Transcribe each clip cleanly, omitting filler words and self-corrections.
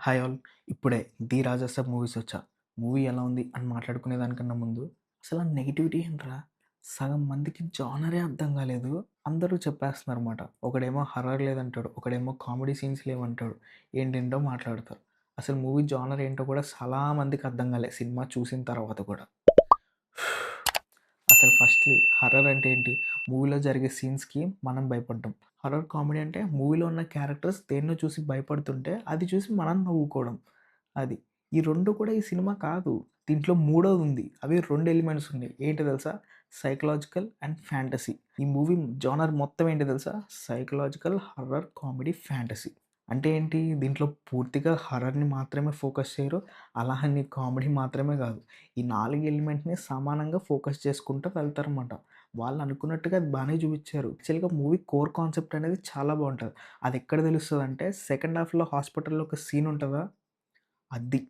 Hi all. ఇప్పుడే 'the Raja Saab' movies వచ్చా. Movie ఎలా ఉంది అని మాట్లాడుకునే దానికన్నా ముందు అసలు ఆ నెగటివిటీ ఏంట్రా? సగం మందికి జానరే అర్థం కాలేదు. అందరూ చెప్పేస్తున్నారన్నమాట. ఒకడేమో హర్రర్ లేదంటాడు. ఒకడేమో కామెడీ సీన్స్ లేవంటాడు. ఏంటేంటో మాట్లాడతారు. అసలు మూవీ జానర్ ఏంటో కూడా చాలా మందికి అర్థం కాలే సినిమా చూసిన తర్వాత కూడా. అసలు ఫస్ట్‌లీ హర్రర్ అంటే ఏంటి? మూవీలో జరిగే సీన్స్‌కి మనం భయపడ్డం. హర్రర్ కామెడీ అంటే మూవీలో ఉన్న క్యారెక్టర్స్ దేన్నో చూసి భయపడుతుంటే, అది చూసి మనం నవ్వుకోవడం. అది. ఈ 2 కూడా ఈ సినిమా కాదు. దీంట్లో మూడోదుంది. అవి 2 ఎలిమెంట్స్ ఉన్నాయి. ఏంటో తెలుసా? Psychological and fantasy. ఈ మూవీ జోనర్ మొత్తం ఏంటో తెలుసా? Psychological, horror, comedy, fantasy. అంటే ఏంటి? దీంట్లో పూర్తిగా హర్రర్‌ని మాత్రమే ఫోకస్ చేయరు. అలా అని కామెడీ మాత్రమే కాదు. ఈ 4 ఎలిమెంట్‌ని సమానంగా ఫోకస్ చేసుకుంటూ వెళ్తారన్నమాట. వాళ్ళు అనుకున్నట్టుగా అది బానే చూపిచ్చారు. యాక్చువల్‌గా మూవీ కోర్ కాన్సెప్ట్ అనేది చాలా బావుంటది. అదెక్కడ తెలుస్తదంటే సెకండ్ హాఫ్‌లో హాస్పిటల్‌లో ఒక సీన్ ఉంటదా? అది.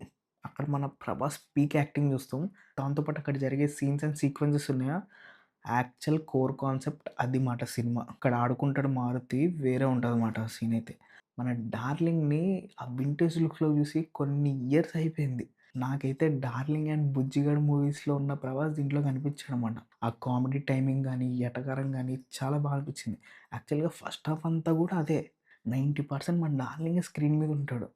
అక్కడ మన 'ప్రభాస్' పీక్ యాక్టింగ్ చూస్తాం. దాంతో పాటు అక్కడ జరిగే సీన్స్ అండ్ సీక్వెన్సెస్ ఉన్నాయా? యాక్చువల్ కోర్ కాన్సెప్ట్ అది మాట సినిమా. అక్కడ ఆడుకుంటాడు మారుతి వేరే ఉంటదన్నమాట ఆ సీన్ అయితే. మన 'డార్లింగ్‌ని' ఆ వింటేజ్ లుక్‌లో చూసి కొన్ని ఇయర్స్ అయిపోయింది. నాకైతే 'డార్లింగ్' అండ్ 'బుజ్జిగాడు' మూవీస్‌లో ఉన్న 'ప్రభాస్' దీంట్లో కనిపించాడన్నమాట. ఆ కామెడీ టైమింగ్ గాని, ఎటకారం గాని చాలా బాగా అనిపించింది. యాక్చువల్‌గా ఫస్ట్ హాఫ్ అంతా కూడా అదే. 90% మన 'డార్లింగే' స్క్రీన్ మీద ఉంటాడు.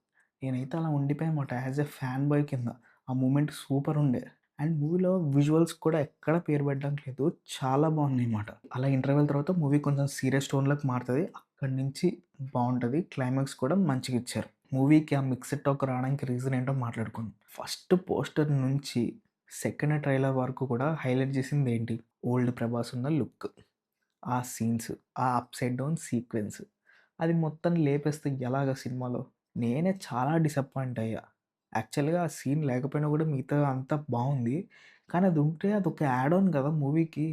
నేనైతే అలా ఉండిపోయానన్నమాట యాస్ ఎ ఫ్యాన్ బాయ్ కింద. ఆ మూమెంట్ సూపర్ ఉండే. అండ్ మూవీలో విజువల్స్ కూడా ఎక్కడ పేరు పెట్టడానికి లేదు. చాలా బాగున్నాయన్నమాట. అలా ఇంటర్వెల్ తర్వాత మూవీ కొంచెం సీరియస్ టోన్‌లోకి మారుతది. అక్కడి నుంచి బావుంటది. క్లైమాక్స్ కూడా మంచిగిచ్చారు. మూవీకి ఆ మిక్స్డ్ టాక్ రావడానికి రీజన్ ఏంటో మాట్లాడుకుందాం. ఫస్ట్ పోస్టర్ నుంచి సెకండ్ ట్రైలర్ వరకు కూడా హైలైట్ చేసిందేంటి? ఓల్డ్ ప్రభాస్ ఉన్న లుక్. ఆ సీన్స్, ఆ అప్‌సైడ్ డౌన్ సీక్వెన్స్. అది మొత్తం లేపేస్తే ఎలాగా సినిమాలో? నేనే చాలా డిసప్పాయింట్ అయ్యా. యాక్చువల్‌గా ఆ సీన్ లేకపోయినా కూడా మిగతా అంతా బావుంది. కానీ అది ఉంటే అదొక యాడ్ ఆన్ కదా మూవీకి.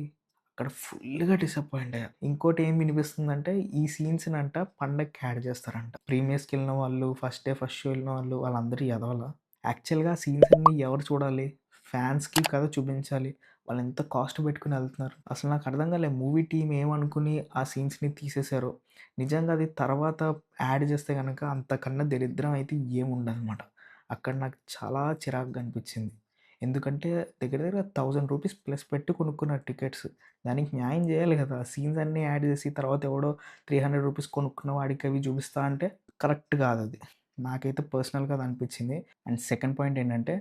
అక్కడ ఫుల్‌గా డిసప్పాయింట్ అయ్యా. ఇంకోటి ఏం వినిపిస్తుందంటే ఈ సీన్స్‌నంట పండగకి యాడ్ చేస్తారంట. ప్రీమియర్స్‌కెళ్ళిన వాళ్ళు, ఫస్ట్ డే ఫస్ట్ షో ఎళ్ళిన వాళ్ళు వాళ్ళందరూ ఎదవలా? యాక్చువల్‌గా ఆ సీన్స్ అన్నీ ఎవరు చూడాలి? ఫ్యాన్స్‌కి కదా చూపించాలి. వాళ్ళెంత కాస్ట్ పెట్టుకొని ఎళ్తున్నారు. అసలు నాకు అర్థం కాలే మూవీ టీమ్ ఏమనుకుని ఆ సీన్స్‌ని తీసేసారో. నిజంగా అది తర్వాత యాడ్ చేస్తే గనక అంతకన్నా దరిద్రం అయితే ఏముండదనమాట. అక్కడ నాకు చాలా చిరాకుగా అనిపించింది. ఎందుకంటే దగ్గర దగ్గర రూ. 1000 ప్లస్ పెట్టి కొనుక్కున్నారు టికెట్స్. దానికి న్యాయం చేయాలి కదా! సీన్స్ అన్నీ యాడ్ చేసి తర్వాత ఎవడో రూ. 300 కొనుక్కున్న వాడికి అవి చూపిస్తా అంటే కరెక్ట్ కాదది. నాకైతే పర్సనల్‌గా అది అనిపించింది. అండ్ సెకండ్ పాయింట్ ఏంటంటే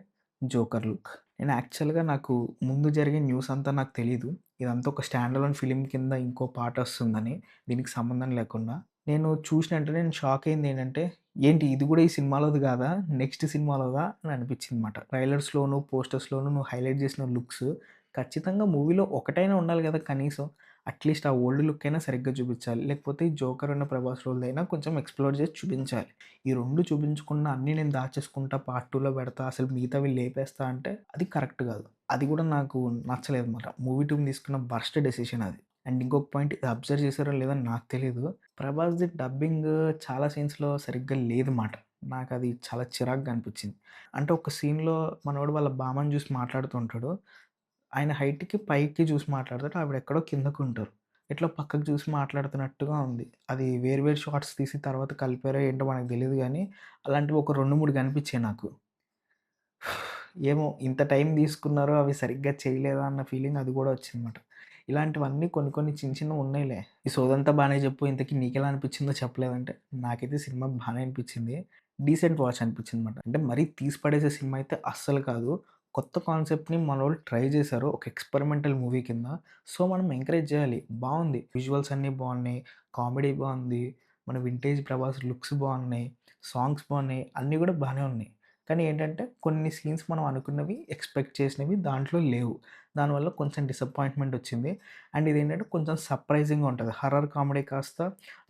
'జోకర్' లుక్. నేను యాక్చువల్‌గా నాకు ముందు జరిగే న్యూస్ అంతా నాకు తెలీదు. ఇదంతా ఒక స్టాండ్ అలోన్ ఫిల్మ్ కింద ఇంకో పార్ట్ వస్తుందని. దీనికి సంబంధం లేకుండా. నేను చూసిన వెంటనే నేను షాక్ అయిందేంటంటే, ఏంటి ఇది గూడా ఈ సినిమాలోది గాదా? నెక్స్ట్ సినిమాలోదా? అని అనిపించిందన్నమాట. ట్రైలర్స్‌లోను, పోస్టర్స్‌లోను నువ్వు హైలైట్ చేసిన లుక్స్ ఖచ్చితంగా మూవీలో ఒకటైనా ఉండాలి గదా కనీసం. అట్‌లీస్ట్ ఆ ఓల్డ్ లుక్ అయినా సరిగ్గా చూపించాలి. లేకపోతే ఈ 'జోకర్' ఉన్న 'ప్రభాస్' రోల్‌దైనా కొంచెం ఎక్స్‌ప్లోర్ చేసి చూపించాలి. ఈ 2 చూపించకుండా అన్నీ నేను దాచేసుకుంటా పార్ట్ 2లో పెడతా, అసలు మిగతావి లేపేస్తా అంటే అది కరెక్ట్ గాదు. అది గూడా నాకు నచ్చలేదన్నమాట. మూవీ టీమ్ తీసుకున్న వరస్ట్ డెసిషన్ అది. అండ్ ఇంకొక పాయింట్ ఇది అబ్జర్వ్ చేశారో లేదో నాకు తెలీదు. 'ప్రభాస్‌ది' డబ్బింగ్ చాలా సీన్స్‌లో సరిగ్గా లేదు మాట. నాకది చాలా చిరాకుగా అనిపించింది. అంటే ఒక సీన్‌లో మనోడు వాళ్ళ బామ్మని చూసి మాట్లాడుతూ ఉంటాడు. ఆయన హైట్‌కి పైకి చూసి మాట్లాడతాడు. ఆవిడెక్కడో కిందకుంటారు. ఎట్లా పక్కకు చూసి మాట్లాడుతున్నట్టుగా ఉంది. అది వేరు వేరు షాట్స్ తీసి తర్వాత కలిపారో ఏంటో మనకు తెలీదు గానీ, అలాంటివి ఒక 2, 3 కనిపించాయి నాకు. ఏమో ఇంత టైం తీసుకున్నారో అవి సరిగ్గా చేయలేదా అన్న ఫీలింగ్ అది గూడా వచ్చిందన్నమాట. ఇలాంటివన్నీ కొన్ని కొన్ని చిన్న చిన్నవి ఉన్నాయిలే. ఈ సోదంతా బానే చెప్పు ఇంతకి నీకెలా అనిపించిందో చెప్పలేదంటే, నాకైతే సినిమా బానే అనిపించింది. డీసెంట్ వాచ్ అనిపించిందన్నమాట. అంటే మరీ తీసి పడేసే సినిమా అయితే అస్సలు కాదు. కొత్త కాన్సెప్ట్‌ని మనోళ్ళు ట్రై చేశారు. ఒక ఎక్స్‌పెరిమెంటల్ మూవీ కింద. సో, మనం ఎంకరేజ్ చేయాలి. బావుంది. విజువల్స్ అన్నీ బావున్నాయి. కామెడీ బావుంది. మన వింటేజ్ 'ప్రభాస్' లుక్స్ బావున్నాయి. సాంగ్స్ బావున్నాయి. అన్నీ గూడా బానే ఉన్నాయి. కానీ ఏంటంటే కొన్ని సీన్స్ మనం అనుకున్నవి, ఎక్స్‌పెక్ట్ చేసినవి దాంట్లో లేవు. దానివల్ల కొంచెం డిసప్పాయింట్‌మెంట్ వచ్చింది. అండ్ ఇదేంటంటే కొంచెం సర్ప్రైజింగ్‌గా ఉంటది. హర్రర్ కామెడీ కాస్త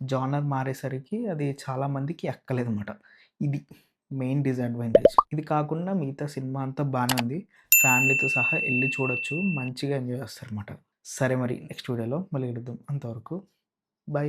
జానర్ మారేసరికి అది చాలా మందికి ఎక్కలేదన్నమాట. ఇది మెయిన్ డిసడ్వాంటేజ్. ఇది కాకుండా మిగతా సినిమా అంతా బానే ఉంది. ఫ్యామిలీతో సహా ఎళ్లి చూడొచ్చు. మంచిగా ఎంజాయ్ చేస్తారన్నమాట. సరే మరి నెక్స్ట్ వీడియోలో మళ్ళీ కలుద్దాం. అంతవరకు బై.